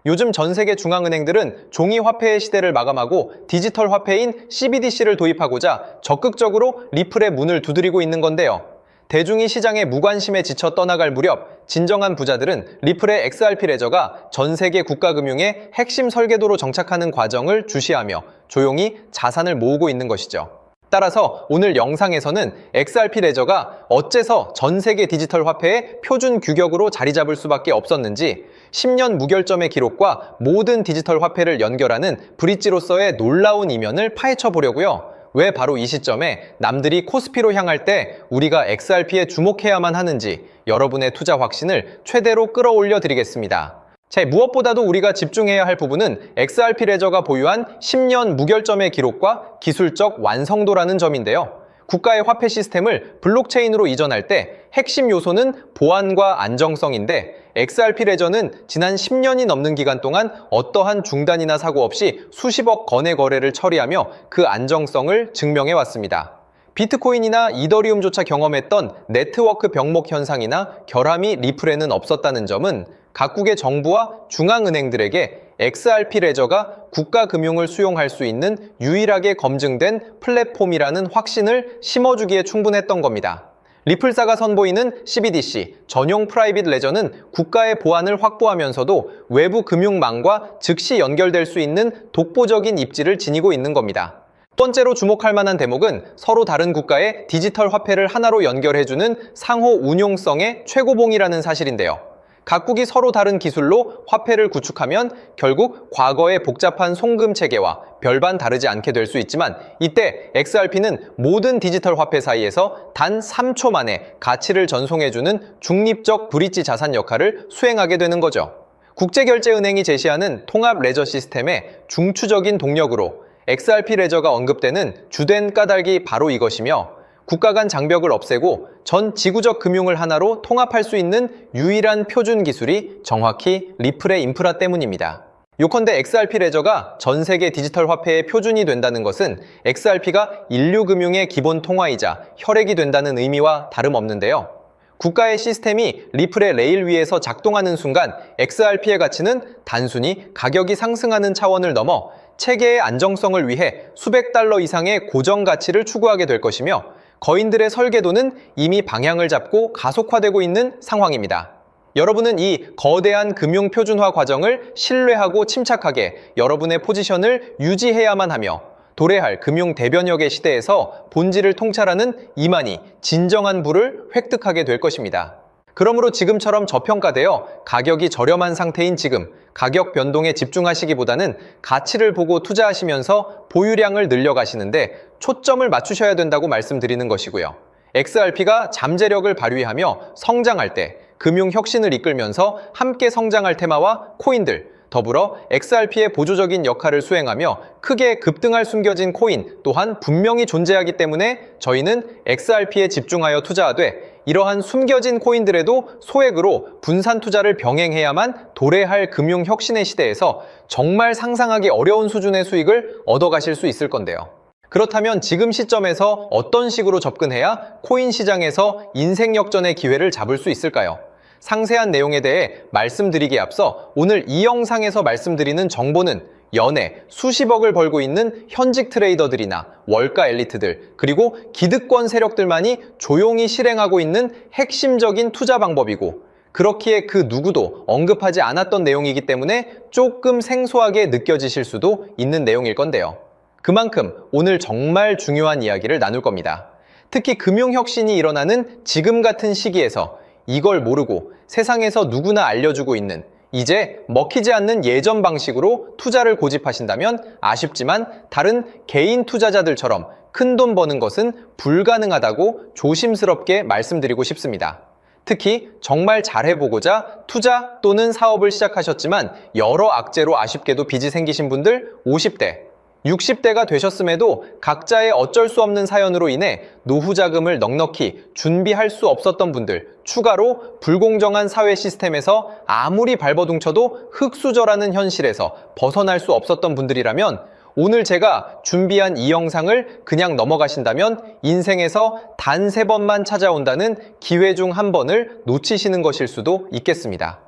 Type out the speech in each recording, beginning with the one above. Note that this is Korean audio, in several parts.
요즘 전 세계 중앙은행들은 종이 화폐의 시대를 마감하고 디지털 화폐인 CBDC를 도입하고자 적극적으로 리플의 문을 두드리고 있는 건데요. 대중이 시장의 무관심에 지쳐 떠나갈 무렵 진정한 부자들은 리플의 XRP 레저가 전 세계 국가금융의 핵심 설계도로 정착하는 과정을 주시하며 조용히 자산을 모으고 있는 것이죠. 따라서 오늘 영상에서는 XRP 레저가 어째서 전 세계 디지털 화폐의 표준 규격으로 자리 잡을 수밖에 없었는지, 10년 무결점의 기록과 모든 디지털 화폐를 연결하는 브릿지로서의 놀라운 이면을 파헤쳐 보려고요. 왜 바로 이 시점에 남들이 코스피로 향할 때 우리가 XRP에 주목해야만 하는지 여러분의 투자 확신을 최대로 끌어올려 드리겠습니다. 무엇보다도 우리가 집중해야 할 부분은 XRP 레저가 보유한 10년 무결점의 기록과 기술적 완성도라는 점인데요. 국가의 화폐 시스템을 블록체인으로 이전할 때 핵심 요소는 보안과 안정성인데, XRP 레저는 지난 10년이 넘는 기간 동안 어떠한 중단이나 사고 없이 수십억 건의 거래를 처리하며 그 안정성을 증명해 왔습니다. 비트코인이나 이더리움조차 경험했던 네트워크 병목 현상이나 결함이 리플에는 없었다는 점은 각국의 정부와 중앙은행들에게 XRP 레저가 국가금융을 수용할 수 있는 유일하게 검증된 플랫폼이라는 확신을 심어주기에 충분했던 겁니다. 리플사가 선보이는 CBDC, 전용 프라이빗 레저는 국가의 보안을 확보하면서도 외부 금융망과 즉시 연결될 수 있는 독보적인 입지를 지니고 있는 겁니다. 첫 번째로 주목할 만한 대목은 서로 다른 국가의 디지털 화폐를 하나로 연결해주는 상호 운용성의 최고봉이라는 사실인데요. 각국이 서로 다른 기술로 화폐를 구축하면 결국 과거의 복잡한 송금 체계와 별반 다르지 않게 될 수 있지만, 이때 XRP는 모든 디지털 화폐 사이에서 단 3초 만에 가치를 전송해주는 중립적 브릿지 자산 역할을 수행하게 되는 거죠. 국제결제은행이 제시하는 통합 레저 시스템의 중추적인 동력으로 XRP 레저가 언급되는 주된 까닭이 바로 이것이며, 국가 간 장벽을 없애고 전 지구적 금융을 하나로 통합할 수 있는 유일한 표준 기술이 정확히 리플의 인프라 때문입니다. 요컨대 XRP 레저가 전 세계 디지털 화폐의 표준이 된다는 것은 XRP가 인류 금융의 기본 통화이자 혈액이 된다는 의미와 다름없는데요. 국가의 시스템이 리플의 레일 위에서 작동하는 순간 XRP의 가치는 단순히 가격이 상승하는 차원을 넘어 체계의 안정성을 위해 수백 달러 이상의 고정 가치를 추구하게 될 것이며, 거인들의 설계도는 이미 방향을 잡고 가속화되고 있는 상황입니다. 여러분은 이 거대한 금융 표준화 과정을 신뢰하고 침착하게 여러분의 포지션을 유지해야만 하며, 도래할 금융 대변혁의 시대에서 본질을 통찰하는 이만희 진정한 부를 획득하게 될 것입니다. 그러므로 지금처럼 저평가되어 가격이 저렴한 상태인 지금, 가격 변동에 집중하시기보다는 가치를 보고 투자하시면서 보유량을 늘려가시는데 초점을 맞추셔야 된다고 말씀드리는 것이고요. XRP가 잠재력을 발휘하며 성장할 때 금융 혁신을 이끌면서 함께 성장할 테마와 코인들, 더불어 XRP의 보조적인 역할을 수행하며 크게 급등할 숨겨진 코인 또한 분명히 존재하기 때문에 저희는 XRP에 집중하여 투자하되, 이러한 숨겨진 코인들에도 소액으로 분산 투자를 병행해야만 도래할 금융 혁신의 시대에서 정말 상상하기 어려운 수준의 수익을 얻어가실 수 있을 건데요. 그렇다면 지금 시점에서 어떤 식으로 접근해야 코인 시장에서 인생 역전의 기회를 잡을 수 있을까요? 상세한 내용에 대해 말씀드리기에 앞서 오늘 이 영상에서 말씀드리는 정보는 연에 수십억을 벌고 있는 현직 트레이더들이나 월가 엘리트들, 그리고 기득권 세력들만이 조용히 실행하고 있는 핵심적인 투자 방법이고, 그렇기에 그 누구도 언급하지 않았던 내용이기 때문에 조금 생소하게 느껴지실 수도 있는 내용일 건데요. 그만큼 오늘 정말 중요한 이야기를 나눌 겁니다. 특히 금융혁신이 일어나는 지금 같은 시기에서 이걸 모르고 세상에서 누구나 알려주고 있는, 이제 먹히지 않는 예전 방식으로 투자를 고집하신다면 아쉽지만 다른 개인 투자자들처럼 큰돈 버는 것은 불가능하다고 조심스럽게 말씀드리고 싶습니다. 특히 정말 잘해보고자 투자 또는 사업을 시작하셨지만 여러 악재로 아쉽게도 빚이 생기신 분들 50대, 60대가 되셨음에도 각자의 어쩔 수 없는 사연으로 인해 노후 자금을 넉넉히 준비할 수 없었던 분들, 추가로 불공정한 사회 시스템에서 아무리 발버둥쳐도 흙수저라는 현실에서 벗어날 수 없었던 분들이라면 오늘 제가 준비한 이 영상을 그냥 넘어가신다면 인생에서 단 3번만 찾아온다는 기회 중 한 번을 놓치시는 것일 수도 있겠습니다.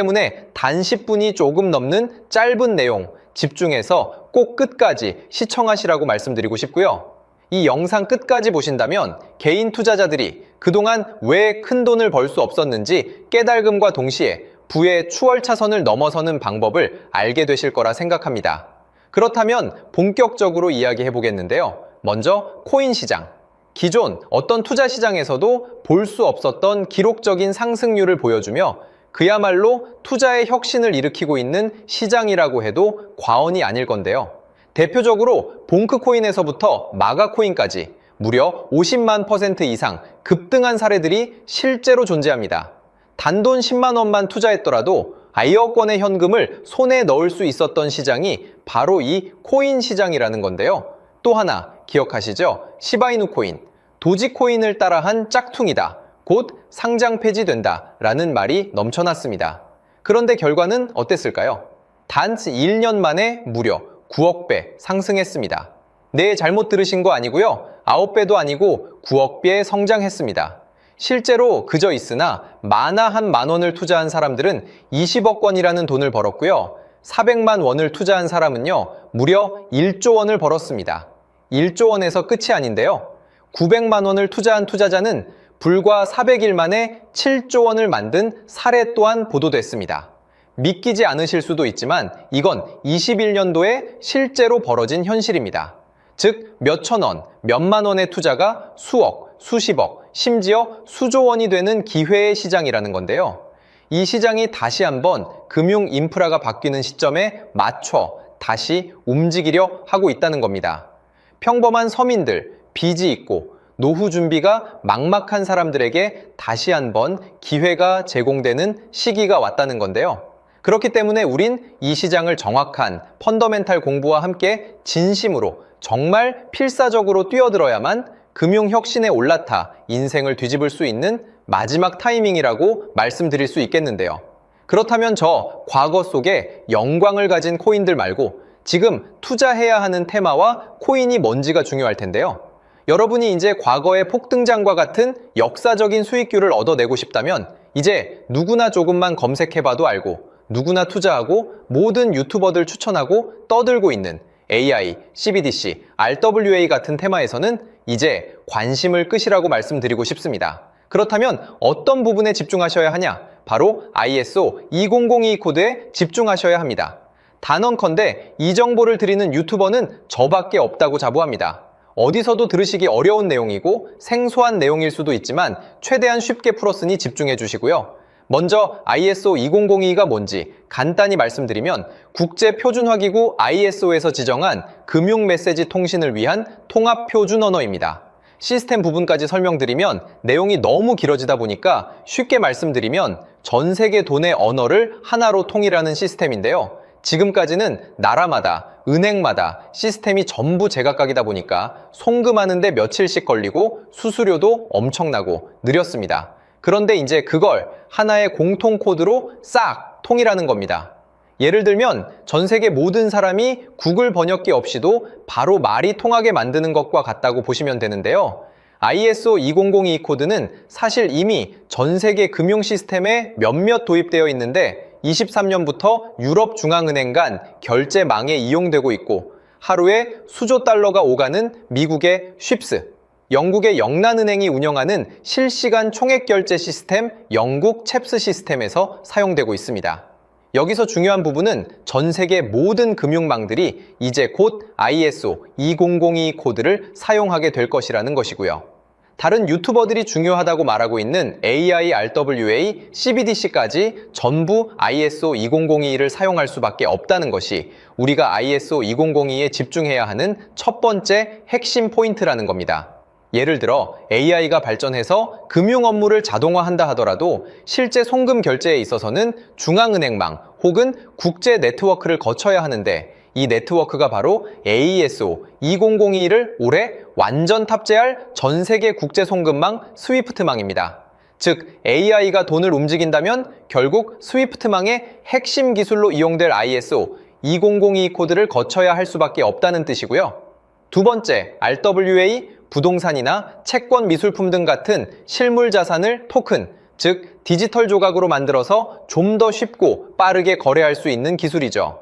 때문에 단 10분이 조금 넘는 짧은 내용 집중해서 꼭 끝까지 시청하시라고 말씀드리고 싶고요. 이 영상 끝까지 보신다면 개인 투자자들이 그동안 왜 큰 돈을 벌 수 없었는지 깨달음과 동시에 부의 추월차선을 넘어서는 방법을 알게 되실 거라 생각합니다. 그렇다면 본격적으로 이야기해 보겠는데요. 먼저 코인 시장. 기존 어떤 투자 시장에서도 볼 수 없었던 기록적인 상승률을 보여주며 그야말로 투자의 혁신을 일으키고 있는 시장이라고 해도 과언이 아닐 건데요. 대표적으로 봉크코인에서부터 마가코인까지 무려 50만 % 이상 급등한 사례들이 실제로 존재합니다. 단돈 10만 원만 투자했더라도 1억 원의 현금을 손에 넣을 수 있었던 시장이 바로 이 코인 시장이라는 건데요. 또 하나 기억하시죠? 시바이누 코인, 도지코인을 따라한 짝퉁이다. 곧 상장 폐지된다 라는 말이 넘쳐났습니다. 그런데 결과는 어땠을까요? 단 1년 만에 무려 9억 배 상승했습니다. 네, 잘못 들으신 거 아니고요. 9배도 아니고 9억 배 성장했습니다. 실제로 그저 있으나 만화 한 만 원을 투자한 사람들은 20억 원이라는 돈을 벌었고요. 400만 원을 투자한 사람은요, 무려 1조 원을 벌었습니다. 1조 원에서 끝이 아닌데요. 900만 원을 투자한 투자자는 불과 400일 만에 7조 원을 만든 사례 또한 보도됐습니다. 믿기지 않으실 수도 있지만 이건 21년도에 실제로 벌어진 현실입니다. 즉, 몇천 원, 몇만 원의 투자가 수억, 수십억, 심지어 수조 원이 되는 기회의 시장이라는 건데요. 이 시장이 다시 한번 금융 인프라가 바뀌는 시점에 맞춰 다시 움직이려 하고 있다는 겁니다. 평범한 서민들, 빚이 있고 노후 준비가 막막한 사람들에게 다시 한번 기회가 제공되는 시기가 왔다는 건데요. 그렇기 때문에 우린 이 시장을 정확한 펀더멘탈 공부와 함께 진심으로 정말 필사적으로 뛰어들어야만 금융혁신에 올라타 인생을 뒤집을 수 있는 마지막 타이밍이라고 말씀드릴 수 있겠는데요. 그렇다면 저 과거 속에 영광을 가진 코인들 말고 지금 투자해야 하는 테마와 코인이 뭔지가 중요할 텐데요. 여러분이 이제 과거의 폭등장과 같은 역사적인 수익률을 얻어내고 싶다면 이제 누구나 조금만 검색해봐도 알고 누구나 투자하고 모든 유튜버들 추천하고 떠들고 있는 AI, CBDC, RWA 같은 테마에서는 이제 관심을 끄시라고 말씀드리고 싶습니다. 그렇다면 어떤 부분에 집중하셔야 하냐? 바로 ISO 2002 코드에 집중하셔야 합니다. 단언컨대 이 정보를 드리는 유튜버는 저밖에 없다고 자부합니다. 어디서도 들으시기 어려운 내용이고 생소한 내용일 수도 있지만 최대한 쉽게 풀었으니 집중해 주시고요. 먼저 ISO 2002가 뭔지 간단히 말씀드리면 국제표준화기구 ISO에서 지정한 금융메시지 통신을 위한 통합표준 언어입니다. 시스템 부분까지 설명드리면 내용이 너무 길어지다 보니까 쉽게 말씀드리면 전 세계 돈의 언어를 하나로 통일하는 시스템인데요. 지금까지는 나라마다, 은행마다 시스템이 전부 제각각이다 보니까 송금하는데 며칠씩 걸리고 수수료도 엄청나고 느렸습니다. 그런데 이제 그걸 하나의 공통 코드로 싹 통일하는 겁니다. 예를 들면 전 세계 모든 사람이 구글 번역기 없이도 바로 말이 통하게 만드는 것과 같다고 보시면 되는데요. ISO 2002 코드는 사실 이미 전 세계 금융 시스템에 몇몇 도입되어 있는데 23년부터 유럽 중앙은행 간 결제망에 이용되고 있고 하루에 수조 달러가 오가는 미국의 쉽스, 영국의 영란은행이 운영하는 실시간 총액결제 시스템 영국 챕스 시스템에서 사용되고 있습니다. 여기서 중요한 부분은 전 세계 모든 금융망들이 이제 곧 ISO 2002 코드를 사용하게 될 것이라는 것이고요. 다른 유튜버들이 중요하다고 말하고 있는 AI, RWA, CBDC까지 전부 ISO 2002를 사용할 수밖에 없다는 것이 우리가 ISO 2002에 집중해야 하는 첫 번째 핵심 포인트라는 겁니다. 예를 들어 AI가 발전해서 금융 업무를 자동화한다 하더라도 실제 송금 결제에 있어서는 중앙은행망 혹은 국제 네트워크를 거쳐야 하는데 이 네트워크가 바로 AESO 2002를 올해 완전 탑재할 전 세계 국제 송금망 스위프트망입니다. 즉 AI가 돈을 움직인다면 결국 스위프트망의 핵심 기술로 이용될 ISO 2002 코드를 거쳐야 할 수밖에 없다는 뜻이고요. 두 번째, RWA, 부동산이나 채권 미술품 등 같은 실물 자산을 토큰, 즉 디지털 조각으로 만들어서 좀 더 쉽고 빠르게 거래할 수 있는 기술이죠.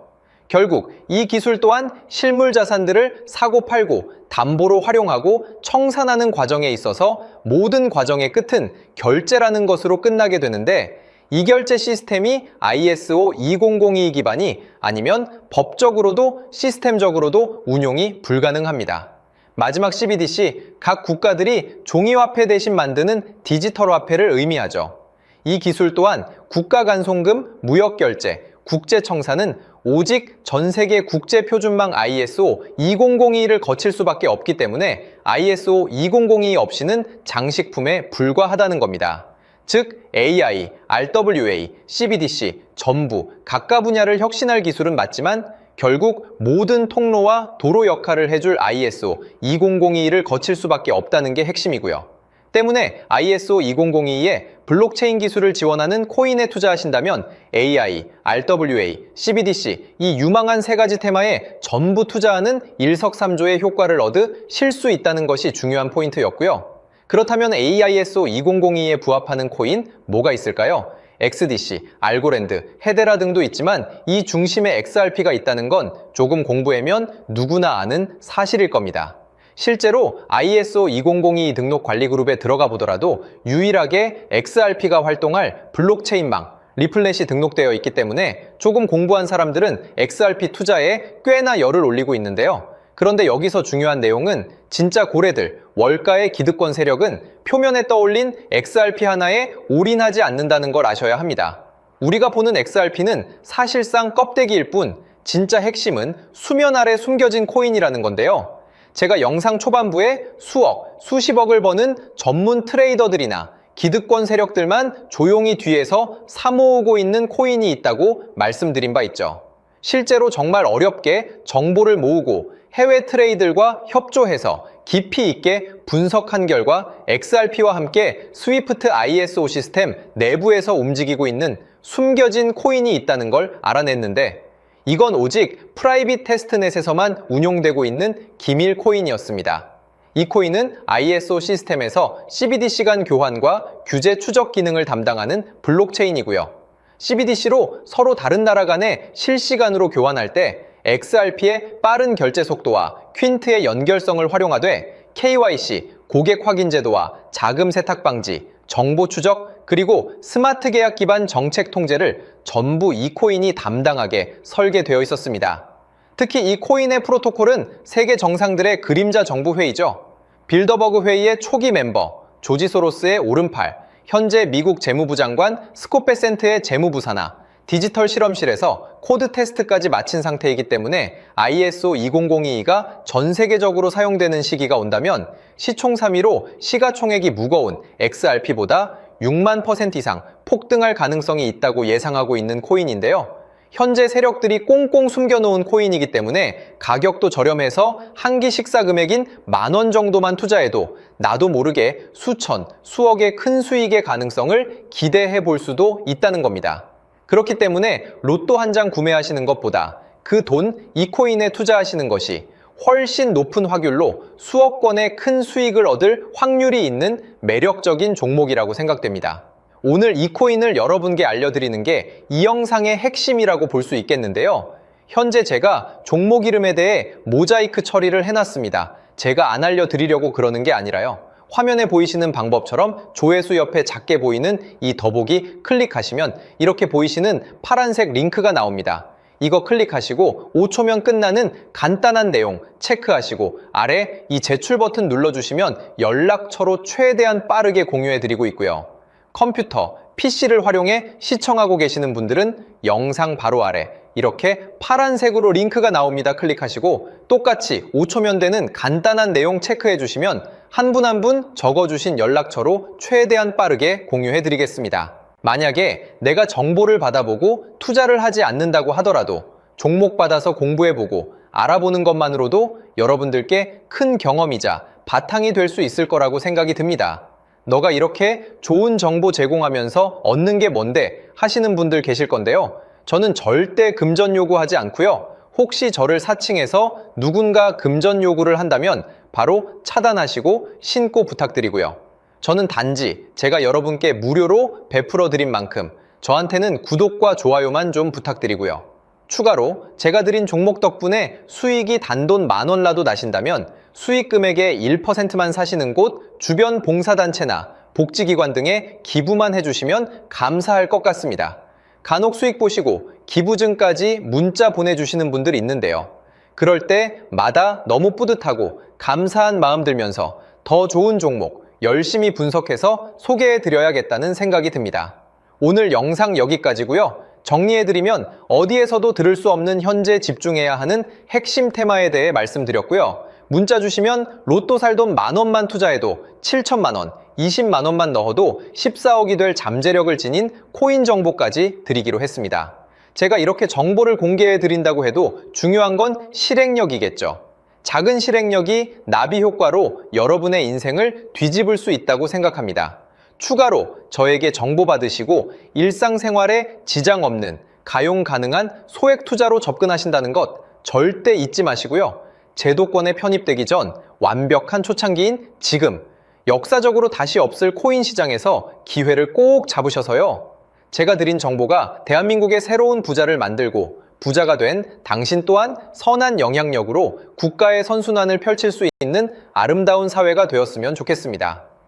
결국 이 기술 또한 실물 자산들을 사고 팔고 담보로 활용하고 청산하는 과정에 있어서 모든 과정의 끝은 결제라는 것으로 끝나게 되는데, 이 결제 시스템이 ISO 2002 기반이 아니면 법적으로도 시스템적으로도 운용이 불가능합니다. 마지막 CBDC, 각 국가들이 종이화폐 대신 만드는 디지털 화폐를 의미하죠. 이 기술 또한 국가간송금, 무역결제, 국제청산은 오직 전세계 국제표준망 ISO 2002를 거칠 수밖에 없기 때문에 ISO 2002 없이는 장식품에 불과하다는 겁니다. 즉 AI, RWA, CBDC 전부 각각 분야를 혁신할 기술은 맞지만 결국 모든 통로와 도로 역할을 해줄 ISO 2002를 거칠 수밖에 없다는 게 핵심이고요. 때문에 ISO 2002에 블록체인 기술을 지원하는 코인에 투자하신다면 AI, RWA, CBDC 이 유망한 세 가지 테마에 전부 투자하는 일석삼조의 효과를 얻으실 수 있다는 것이 중요한 포인트였고요. 그렇다면 AISO 2002에 부합하는 코인 뭐가 있을까요? XDC, 알고랜드, 헤데라 등도 있지만 이 중심에 XRP가 있다는 건 조금 공부하면 누구나 아는 사실일 겁니다. 실제로 ISO 2002 등록 관리 그룹에 들어가 보더라도 유일하게 XRP가 활동할 블록체인망, 리플넷이 등록되어 있기 때문에 조금 공부한 사람들은 XRP 투자에 꽤나 열을 올리고 있는데요. 그런데 여기서 중요한 내용은 진짜 고래들, 월가의 기득권 세력은 표면에 떠올린 XRP 하나에 올인하지 않는다는 걸 아셔야 합니다. 우리가 보는 XRP는 사실상 껍데기일 뿐 진짜 핵심은 수면 아래 숨겨진 코인이라는 건데요. 제가 영상 초반부에 수억, 수십억을 버는 전문 트레이더들이나 기득권 세력들만 조용히 뒤에서 사모으고 있는 코인이 있다고 말씀드린 바 있죠. 실제로 정말 어렵게 정보를 모으고 해외 트레이더들과 협조해서 깊이 있게 분석한 결과 XRP와 함께 스위프트 ISO 시스템 내부에서 움직이고 있는 숨겨진 코인이 있다는 걸 알아냈는데, 이건 오직 프라이빗 테스트넷에서만 운용되고 있는 기밀 코인이었습니다. 이 코인은 ISO 시스템에서 CBDC 간 교환과 규제 추적 기능을 담당하는 블록체인이고요. CBDC로 서로 다른 나라 간에 실시간으로 교환할 때 XRP의 빠른 결제 속도와 퀸트의 연결성을 활용하되 KYC, 고객 확인 제도와 자금 세탁 방지, 정보 추적, 그리고 스마트 계약 기반 정책 통제를 전부 이 코인이 담당하게 설계되어 있었습니다. 특히 이 코인의 프로토콜은 세계 정상들의 그림자 정부 회의죠. 빌더버그 회의의 초기 멤버, 조지 소로스의 오른팔, 현재 미국 재무부 장관 스콧 베센트의 재무부 산하, 디지털 실험실에서 코드 테스트까지 마친 상태이기 때문에 ISO 2002가 전 세계적으로 사용되는 시기가 온다면 시총삼위로 시가총액이 무거운 XRP보다 6만 % 이상 폭등할 가능성이 있다고 예상하고 있는 코인인데요. 현재 세력들이 꽁꽁 숨겨놓은 코인이기 때문에 가격도 저렴해서 한 끼 식사 금액인 10,000원 정도만 투자해도 나도 모르게 수천, 수억의 큰 수익의 가능성을 기대해 볼 수도 있다는 겁니다. 그렇기 때문에 로또 한 장 구매하시는 것보다 그 돈 이 코인에 투자하시는 것이 훨씬 높은 확률로 수억 건의 큰 수익을 얻을 확률이 있는 매력적인 종목이라고 생각됩니다. 오늘 이 코인을 여러분께 알려드리는 게 이 영상의 핵심이라고 볼 수 있겠는데요. 현재 제가 종목 이름에 대해 모자이크 처리를 해놨습니다. 제가 안 알려드리려고 그러는 게 아니라요. 화면에 보이시는 방법처럼 조회수 옆에 작게 보이는 이 더보기 클릭하시면 이렇게 보이시는 파란색 링크가 나옵니다. 이거 클릭하시고 5초면 끝나는 간단한 내용 체크하시고 아래 이 제출 버튼 눌러주시면 연락처로 최대한 빠르게 공유해드리고 있고요. 컴퓨터, PC를 활용해 시청하고 계시는 분들은 영상 바로 아래 이렇게 파란색으로 링크가 나옵니다. 클릭하시고 똑같이 5초면 되는 간단한 내용 체크해 주시면 한 분 한 분 적어주신 연락처로 최대한 빠르게 공유해 드리겠습니다. 만약에 내가 정보를 받아보고 투자를 하지 않는다고 하더라도 종목 받아서 공부해보고 알아보는 것만으로도 여러분들께 큰 경험이자 바탕이 될 수 있을 거라고 생각이 듭니다. 너가 이렇게 좋은 정보 제공하면서 얻는 게 뭔데 하시는 분들 계실 건데요. 저는 절대 금전 요구하지 않고요. 혹시 저를 사칭해서 누군가 금전 요구를 한다면 바로 차단하시고 신고 부탁드리고요. 저는 단지 제가 여러분께 무료로 베풀어 드린 만큼 저한테는 구독과 좋아요만 좀 부탁드리고요. 추가로 제가 드린 종목 덕분에 수익이 단돈 10,000원 라도 나신다면 수익 금액의 1%만 사시는 곳 주변 봉사단체나 복지기관 등에 기부만 해주시면 감사할 것 같습니다. 간혹 수익 보시고 기부증까지 문자 보내주시는 분들 있는데요. 그럴 때마다 너무 뿌듯하고 감사한 마음 들면서 더 좋은 종목 열심히 분석해서 소개해드려야겠다는 생각이 듭니다. 오늘 영상 여기까지고요. 정리해드리면 어디에서도 들을 수 없는 현재 집중해야 하는 핵심 테마에 대해 말씀드렸고요. 문자 주시면 로또 살 돈 10,000원만 투자해도 7천만 원, 20만 원만 넣어도 14억이 될 잠재력을 지닌 코인 정보까지 드리기로 했습니다. 제가 이렇게 정보를 공개해 드린다고 해도 중요한 건 실행력이겠죠. 작은 실행력이 나비 효과로 여러분의 인생을 뒤집을 수 있다고 생각합니다. 추가로 저에게 정보 받으시고 일상생활에 지장 없는 가용 가능한 소액 투자로 접근하신다는 것 절대 잊지 마시고요. 제도권에 편입되기 전 완벽한 초창기인 지금 역사적으로 다시 없을 코인 시장에서 기회를 꼭 잡으셔서요. 제가 드린 정보가 대한민국의 새로운 부자를 만들고 부자가 된 당신 또한 선한 영향력으로 국가의 선순환을 펼칠 수 있는 아름다운 사회가 되었으면 좋겠습니다.